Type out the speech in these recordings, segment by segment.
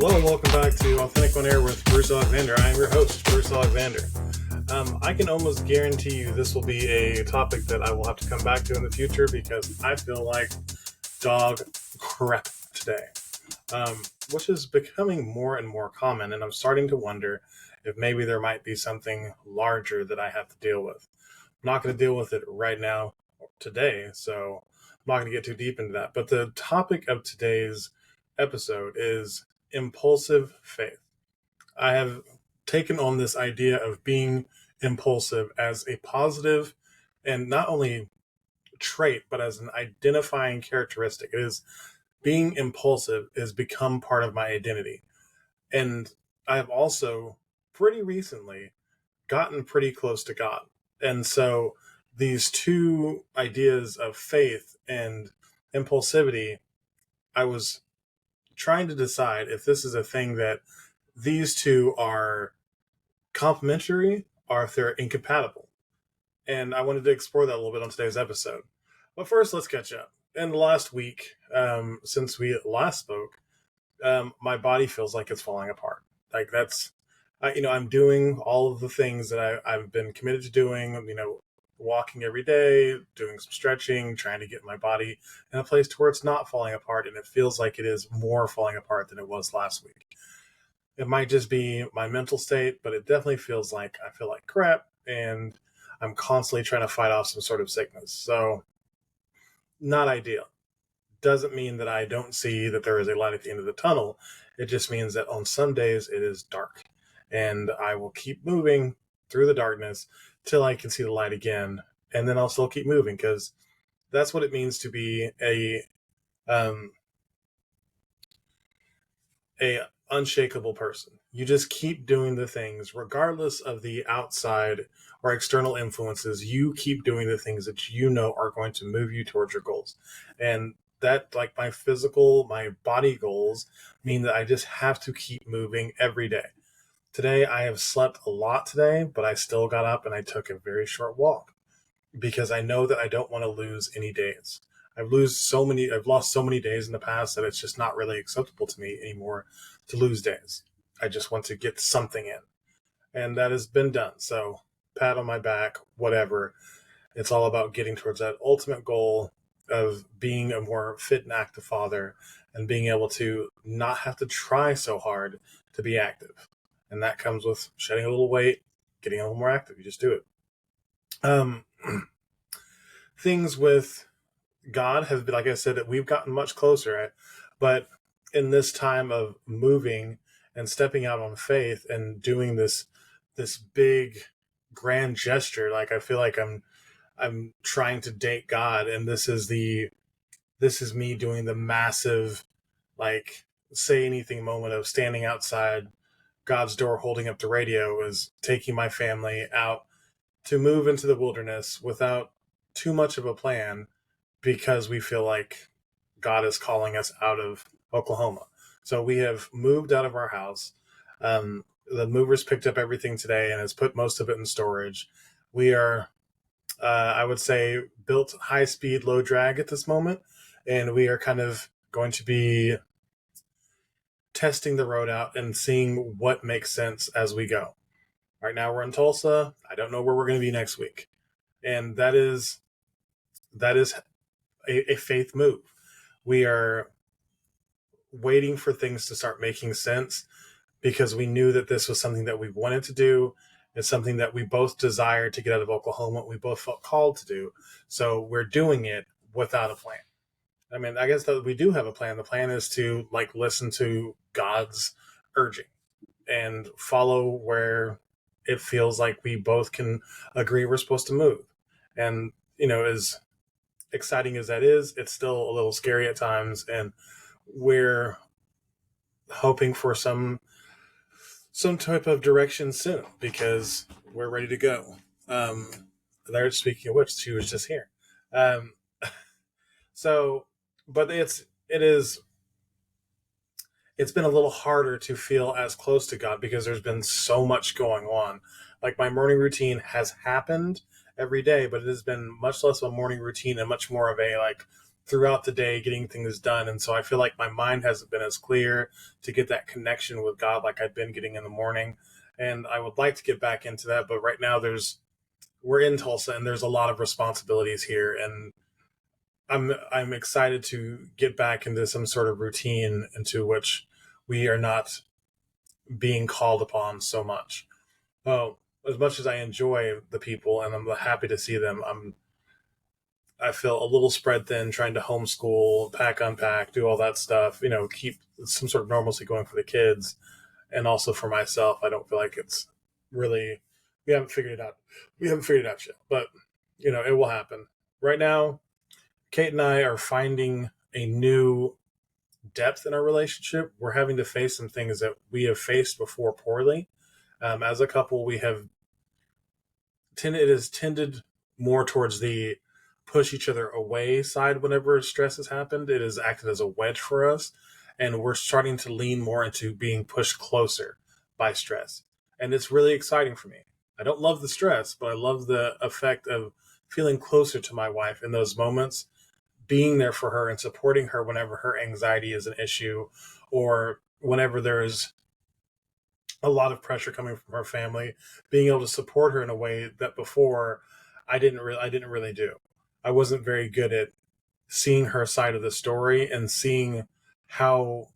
Hello and welcome back to Authentic On Air with Bruce Alexander. I am your host, Bruce Alexander. I can almost guarantee you this will be a topic that I will have to come back to in the future because I feel like dog crap today, which is becoming more and more common, and I'm starting to wonder if maybe there might be something larger that I have to deal with. I'm not going to deal with it right now today, so I'm not going to get too deep into that. But the topic of today's episode is impulsive faith. I have taken on this idea of being impulsive as a positive and not only trait, but as an identifying characteristic. It is being impulsive has become part of my identity. And I have also pretty recently gotten pretty close to God. And so these two ideas of faith and impulsivity, I was trying to decide if this is a thing that these two are complementary or if they're incompatible. And I wanted to explore that a little bit on today's episode. But first, let's catch up. In the last week, since we last spoke, my body feels like it's falling apart. Like I'm doing all of the things that I've been committed to doing, walking every day, doing some stretching, trying to get my body in a place to where it's not falling apart. And it feels like it is more falling apart than it was last week. It might just be my mental state, but it definitely feels like I feel like crap and I'm constantly trying to fight off some sort of sickness. So not ideal. Doesn't mean that I don't see that there is a light at the end of the tunnel. It just means that on some days it is dark and I will keep moving through the darkness till I can see the light again. And then I'll still keep moving because that's what it means to be a unshakable person. You just keep doing the things regardless of the outside or external influences. You keep doing the things that you know are going to move you towards your goals. And that, like my body goals mean that I just have to keep moving every day. Today, I have slept a lot today, but I still got up and I took a very short walk because I know that I don't want to lose any days. I've lost so many days in the past that it's just not really acceptable to me anymore to lose days. I just want to get something in. And that has been done. So pat on my back, whatever. It's all about getting towards that ultimate goal of being a more fit and active father and being able to not have to try so hard to be active. And that comes with shedding a little weight, getting a little more active. You just do it. Things with God have been, like I said, that we've gotten much closer at, but in this time of moving and stepping out on faith and doing this big grand gesture, like I feel like I'm trying to date God, and this is me doing the massive, like, say anything moment of standing outside God's door holding up the radio, is taking my family out to move into the wilderness without too much of a plan because we feel like God is calling us out of Oklahoma. So we have moved out of our house. The movers picked up everything today and has put most of it in storage. We are, I would say, built high speed, low drag at this moment. And we are kind of going to be testing the road out and seeing what makes sense as we go. Right now we're in Tulsa. I don't know where we're going to be next week. And that is a faith move. We are waiting for things to start making sense because we knew that this was something that we wanted to do. It's something that we both desired to get out of Oklahoma. We both felt called to do. So we're doing it without a plan. I mean, I guess that we do have a plan. The plan is to listen to God's urging and follow where it feels like we both can agree we're supposed to move. And, as exciting as that is, it's still a little scary at times. And we're hoping for some type of direction soon because we're ready to go. There, speaking of which, she was just here. But it's been a little harder to feel as close to God because there's been so much going on. Like, my morning routine has happened every day, but it has been much less of a morning routine and much more of a throughout the day getting things done. And so I feel like my mind hasn't been as clear to get that connection with God like I've been getting in the morning. And I would like to get back into that, but right now we're in Tulsa and there's a lot of responsibilities here, and I'm excited to get back into some sort of routine into which we are not being called upon so much. Oh, as much as I enjoy the people and I'm happy to see them, I feel a little spread thin trying to homeschool, pack, unpack, do all that stuff, keep some sort of normalcy going for the kids and also for myself. I don't feel like it's really, we haven't figured it out. We haven't figured it out yet, but it will happen. Right now, Kate and I are finding a new depth in our relationship. We're having to face some things that we have faced before poorly. As a couple, it has tended more towards the push each other away side whenever stress has happened. It has acted as a wedge for us, and we're starting to lean more into being pushed closer by stress. And it's really exciting for me. I don't love the stress, but I love the effect of feeling closer to my wife in those moments, being there for her and supporting her whenever her anxiety is an issue or whenever there's a lot of pressure coming from her family, being able to support her in a way that before I didn't really do. I wasn't very good at seeing her side of the story and seeing how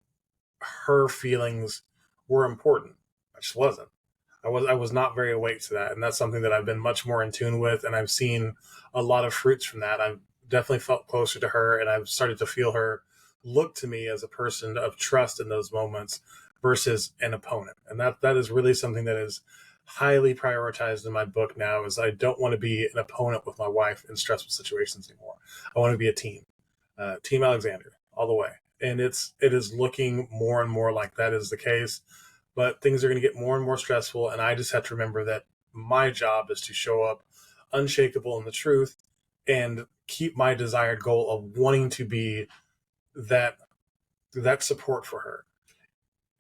her feelings were important. I just wasn't. I was not very awake to that, and that's something that I've been much more in tune with, and I've seen a lot of fruits from that. I've definitely felt closer to her, and I've started to feel her look to me as a person of trust in those moments versus an opponent. And that is really something that is highly prioritized in my book now, is I don't want to be an opponent with my wife in stressful situations anymore. I want to be a team. Team Alexander all the way. And it is looking more and more like that is the case, but things are going to get more and more stressful. And I just have to remember that my job is to show up unshakable in the truth and keep my desired goal of wanting to be that support for her.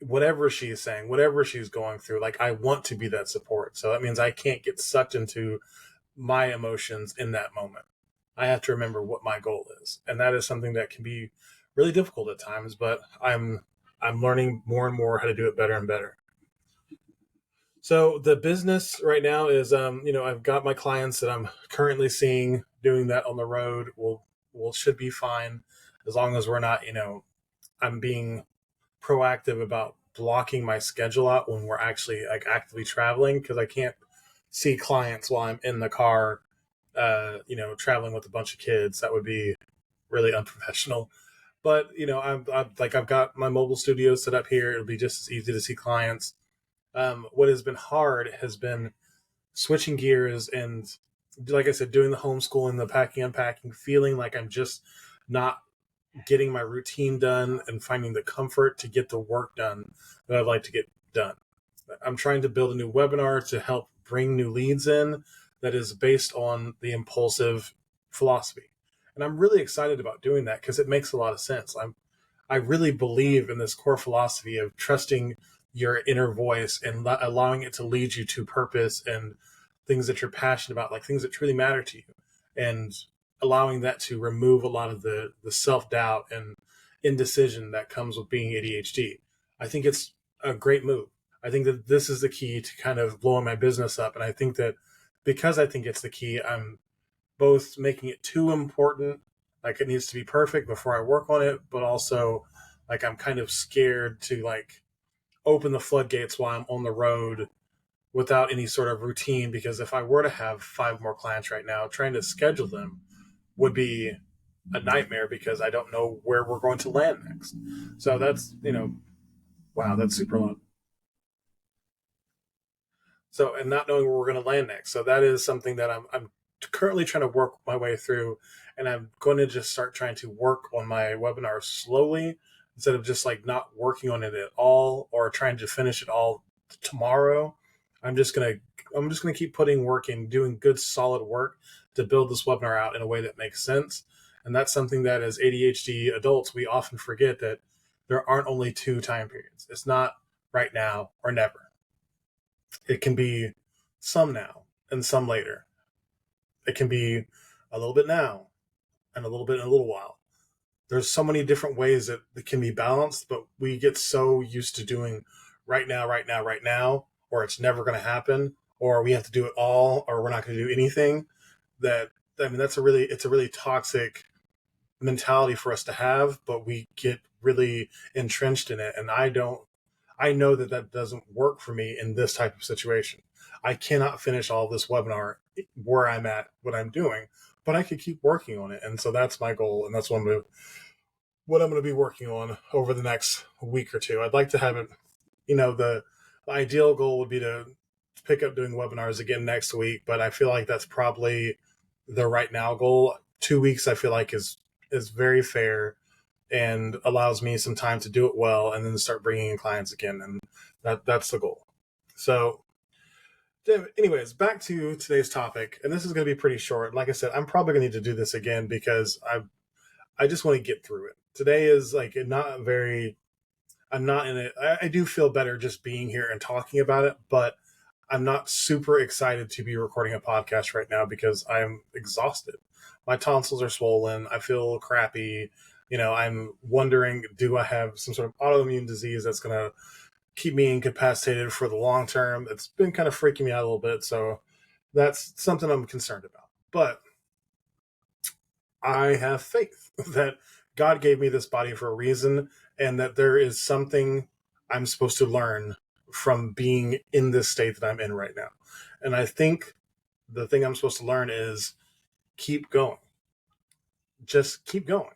Whatever she's saying, whatever she's going through, like I want to be that support. So that means I can't get sucked into my emotions in that moment. I have to remember what my goal is. And that is something that can be really difficult at times, but I'm learning more and more how to do it better and better. So the business right now is, I've got my clients that I'm currently seeing. Doing that on the road will should be fine as long as we're not, I'm being proactive about blocking my schedule out when we're actually like actively traveling, because I can't see clients while I'm in the car, traveling with a bunch of kids. That would be really unprofessional. But I've got my mobile studio set up here. It'll be just as easy to see clients. What has been hard has been switching gears and, like I said, doing the homeschooling, the packing, unpacking, feeling like I'm just not getting my routine done and finding the comfort to get the work done that I'd like to get done. I'm trying to build a new webinar to help bring new leads in that is based on the impulsive philosophy. And I'm really excited about doing that because it makes a lot of sense. I really believe in this core philosophy of trusting your inner voice and allowing it to lead you to purpose and things that you're passionate about, like things that truly matter to you, and allowing that to remove a lot of the self-doubt and indecision that comes with being ADHD. I think it's a great move. I think that this is the key to kind of blowing my business up. And I think that because I think it's the key, I'm both making it too important, like it needs to be perfect before I work on it, but also like I'm kind of scared to like open the floodgates while I'm on the road without any sort of routine, because if I were to have 5 more clients right now, trying to schedule them would be a nightmare because I don't know where we're going to land next. So that's, wow, that's super long. So, and not knowing where we're going to land next. So that is something that I'm currently trying to work my way through. And I'm going to just start trying to work on my webinar slowly instead of just like not working on it at all or trying to finish it all tomorrow. I'm just going to keep putting work in, doing good, solid work to build this webinar out in a way that makes sense. And that's something that as ADHD adults, we often forget that there aren't only 2 time periods. It's not right now or never. It can be some now and some later. It can be a little bit now and a little bit in a little while. there's so many different ways that it can be balanced, but we get so used to doing right now, right now, right now, or it's never going to happen, or we have to do it all, or we're not going to do anything. That I mean, it's a really toxic mentality for us to have, but we get really entrenched in it. And I know that that doesn't work for me in this type of situation. I cannot finish all this webinar where I'm at, what I'm doing, but I could keep working on it. And so that's my goal. And that's what I'm going to be working on over the next week or two. I'd like to have it, the ideal goal would be to pick up doing webinars again next week, but I feel like that's probably the right now goal. 2 weeks, I feel like is very fair and allows me some time to do it well and then start bringing in clients again. And that's the goal. So anyways, back to today's topic. And this is going to be pretty short. Like I said, I'm probably going to need to do this again because I just want to get through it. Today is like I'm not in it. I do feel better just being here and talking about it, but I'm not super excited to be recording a podcast right now because I'm exhausted. My tonsils are swollen. I feel crappy. I'm wondering, do I have some sort of autoimmune disease that's going to keep me incapacitated for the long term? It's been kind of freaking me out a little bit. So that's something I'm concerned about. But I have faith that God gave me this body for a reason and that there is something I'm supposed to learn from being in this state that I'm in right now. And I think the thing I'm supposed to learn is keep going. Just keep going.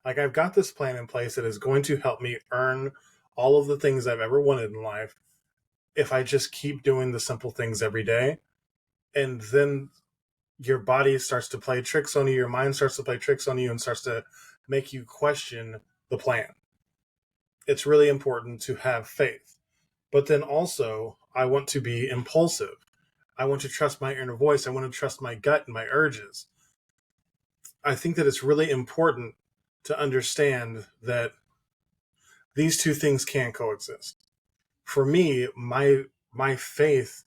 Like, I've got this plan in place that is going to help me earn all of the things I've ever wanted in life if I just keep doing the simple things every day. And then your body starts to play tricks on you, your mind starts to play tricks on you and starts to make you question the plan. It's really important to have faith. But then also, I want to be impulsive. I want to trust my inner voice. I want to trust my gut and my urges. I think that it's really important to understand that these two things can coexist. For me, my faith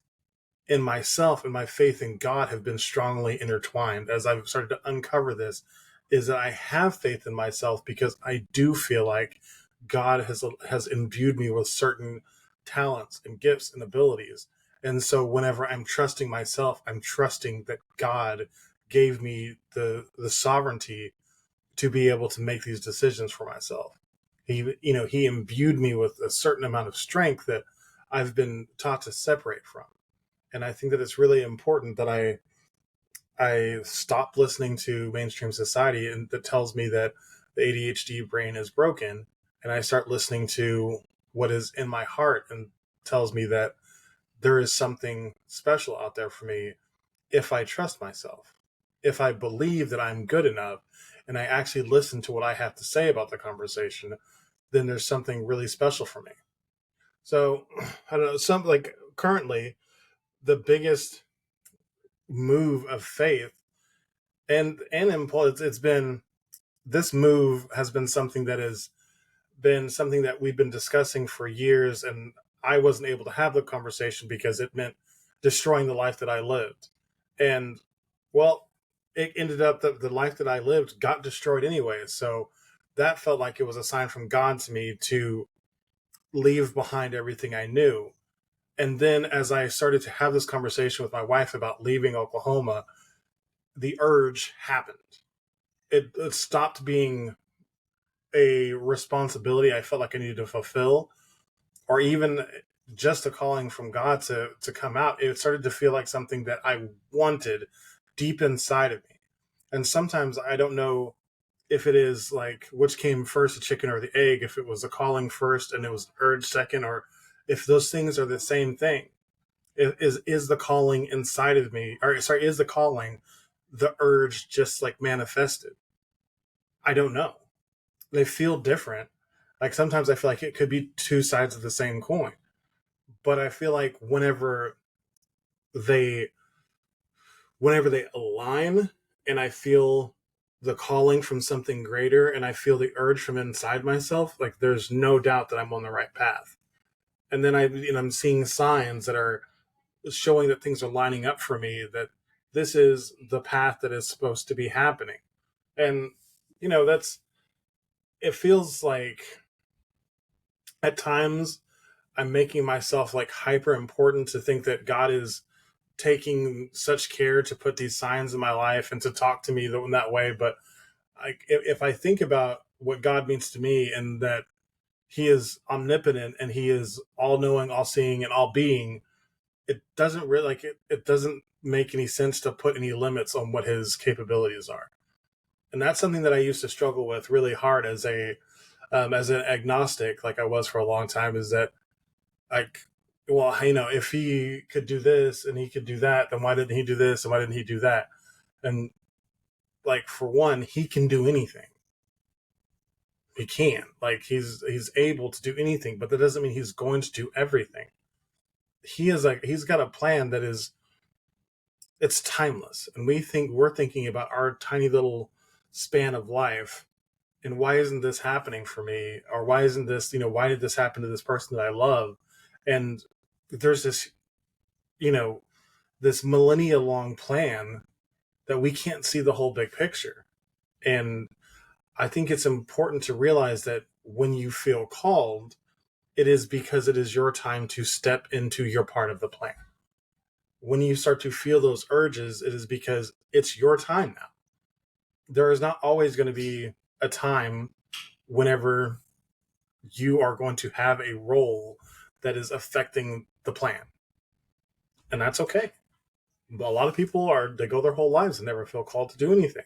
in myself and my faith in God have been strongly intertwined. As I've started to uncover this, is that I have faith in myself because I do feel like God has imbued me with certain talents and gifts and abilities. And so whenever I'm trusting myself, I'm trusting that God gave me the sovereignty to be able to make these decisions for myself. He imbued me with a certain amount of strength that I've been taught to separate from. And I think that it's really important that I stop listening to mainstream society and that tells me that the ADHD brain is broken, and I start listening to what is in my heart and tells me that there is something special out there for me if I trust myself, if I believe that I'm good enough, and I actually listen to what I have to say about the conversation, then there's something really special for me. So I don't know, currently the biggest move of faith and impulse, it's been, this move has been something that has been something that we've been discussing for years, and I wasn't able to have the conversation because it meant destroying the life that I lived. And well, it ended up that the life that I lived got destroyed anyway. So that felt like it was a sign from God to me to leave behind everything I knew. And then as I started to have this conversation with my wife about leaving Oklahoma, the urge happened. It stopped being a responsibility I felt like I needed to fulfill, or even just a calling from God to come out. It started to feel like something that I wanted deep inside of me. And sometimes I don't know if it is like which came first, the chicken or the egg, if it was a calling first and it was urge second, or if those things are the same thing. Is the calling inside of me, or sorry, is the calling the urge just like manifested? I don't know. They feel different. Like sometimes I feel like it could be two sides of the same coin. But I feel like they whenever they align and I feel the calling from something greater and I feel the urge from inside myself, like there's no doubt that I'm on the right path. And then I'm seeing signs that are showing that things are lining up for me, that this is the path that is supposed to be happening. And that's it feels like at times I'm making myself like hyper important to think that God is taking such care to put these signs in my life and to talk to me in that way. But if I think about what God means to me and that he is omnipotent and he is all knowing, all seeing, and all being, it doesn't really it doesn't make any sense to put any limits on what his capabilities are. And that's something that I used to struggle with really hard as an agnostic, like I was for a long time, is that like, well, if he could do this and he could do that, then why didn't he do this and why didn't he do that? And like, for one, he can do anything. He can. Like, he's able to do anything, but that doesn't mean he's going to do everything. He's got a plan that is, it's timeless. And we're thinking about our tiny little span of life, and why isn't this happening for me? Or why isn't this, why did this happen to this person that I love? And there's this, you know, this millennia long plan that we can't see the whole big picture. And I think it's important to realize that when you feel called, it is because it is your time to step into your part of the plan. When you start to feel those urges, it is because it's your time now. There is not always going to be a time whenever you are going to have a role that is affecting the plan. And that's okay. But a lot of people they go their whole lives and never feel called to do anything.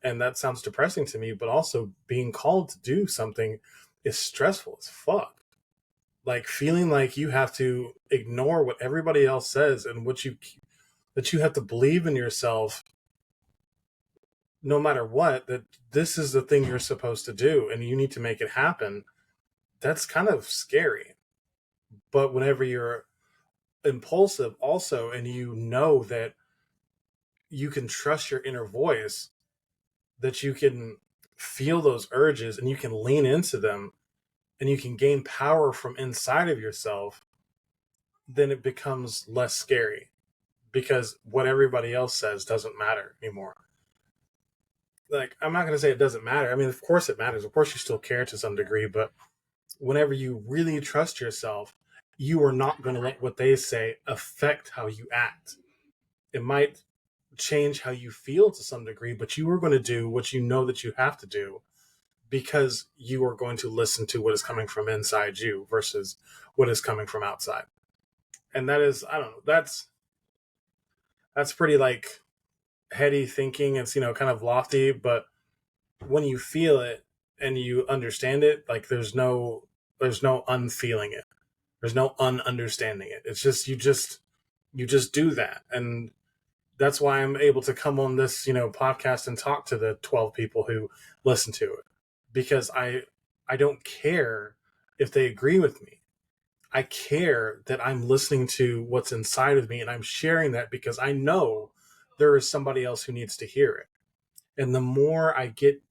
And that sounds depressing to me, but also being called to do something is stressful as fuck. Like feeling like you have to ignore what everybody else says and that you have to believe in yourself no matter what, that this is the thing you're supposed to do and you need to make it happen. That's kind of scary. But whenever you're impulsive also, and you know that you can trust your inner voice, that you can feel those urges and you can lean into them and you can gain power from inside of yourself, then it becomes less scary because what everybody else says doesn't matter anymore. Like, I'm not going to say it doesn't matter. I mean, of course it matters. Of course you still care to some degree, but whenever you really trust yourself, you are not going to let what they say affect how you act. It might change how you feel to some degree, but you are going to do what you know that you have to do because you are going to listen to what is coming from inside you versus what is coming from outside. And that is, I don't know, that's pretty like heady thinking. It's, kind of lofty, but when you feel it and you understand it, like there's no unfeeling it. There's no ununderstanding it. It's just you just do that. And that's why I'm able to come on this, podcast and talk to the 12 people who listen to it, because I don't care if they agree with me. I care that I'm listening to what's inside of me and I'm sharing that because I know there is somebody else who needs to hear it. And the more I get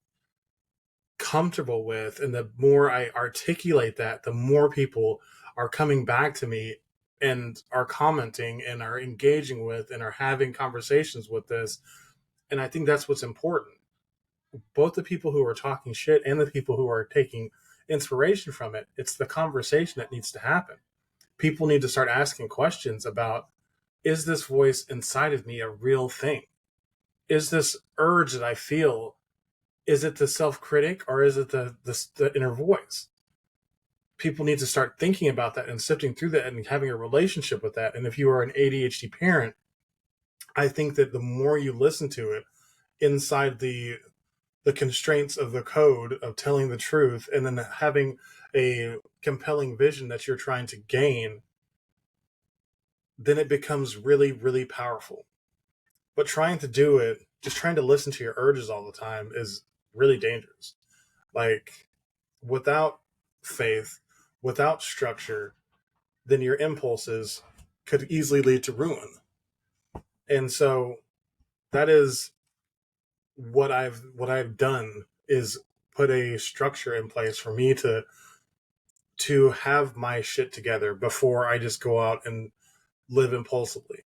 comfortable with and the more I articulate that, the more people are coming back to me and are commenting and are engaging with and are having conversations with this. And I think that's what's important. Both the people who are talking shit and the people who are taking inspiration from it, it's the conversation that needs to happen. People need to start asking questions about, is this voice inside of me a real thing? Is this urge that I feel, is it the self-critic or is it the inner voice? People need to start thinking about that and sifting through that and having a relationship with that. And if you are an ADHD parent, I think that the more you listen to it inside the constraints of the code of telling the truth and then having a compelling vision that you're trying to gain, then it becomes really, really powerful. But trying to do it, just trying to listen to your urges all the time is really dangerous. Like, without faith, without structure, then your impulses could easily lead to ruin. And so that is what I've done, is put a structure in place for me to have my shit together before I just go out and live impulsively.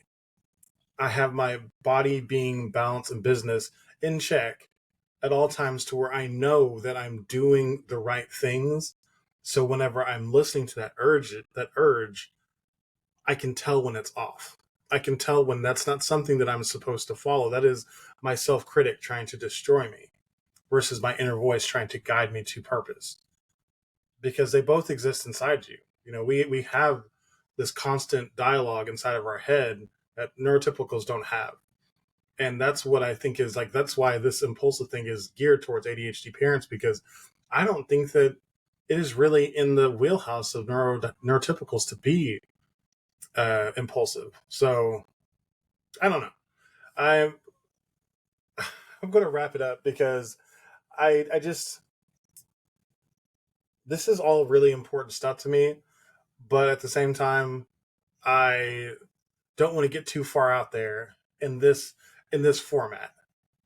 I have my body, being, balance, and business in check at all times to where I know that I'm doing the right things. So whenever I'm listening to that urge, I can tell when it's off. I can tell when that's not something that I'm supposed to follow. That is my self critic trying to destroy me versus my inner voice trying to guide me to purpose. Because they both exist inside you. We have this constant dialogue inside of our head that neurotypicals don't have. And that's what I think is like, that's why this impulsive thing is geared towards ADHD parents, because I don't think that it is really in the wheelhouse of neurotypicals to be impulsive. So I don't know. I'm I'm going to wrap it up because I just this is all really important stuff to me, but at the same time, I don't want to get too far out there in this format.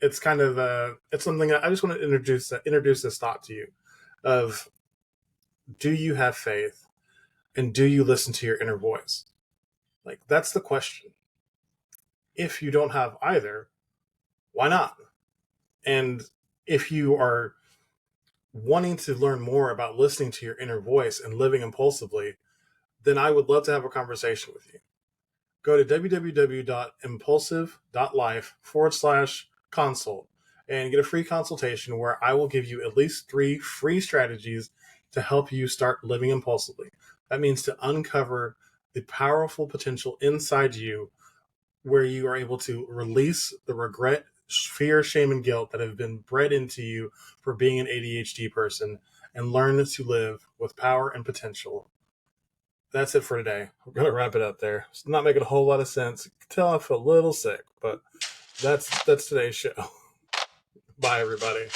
It's kind of it's something I just want to introduce this thought to you of, do you have faith and do you listen to your inner voice? Like, that's the question. If you don't have either, why not? And if you are wanting to learn more about listening to your inner voice and living impulsively, then I would love to have a conversation with you. Go to www.impulsive.life/consult and get a free consultation where I will give you at least 3 free strategies to help you start living impulsively. That means to uncover the powerful potential inside you where you are able to release the regret, fear, shame, and guilt that have been bred into you for being an ADHD person and learn to live with power and potential. That's it for today. We're going to wrap it up there. It's not making a whole lot of sense. You can tell I feel a little sick, but that's today's show. Bye, everybody.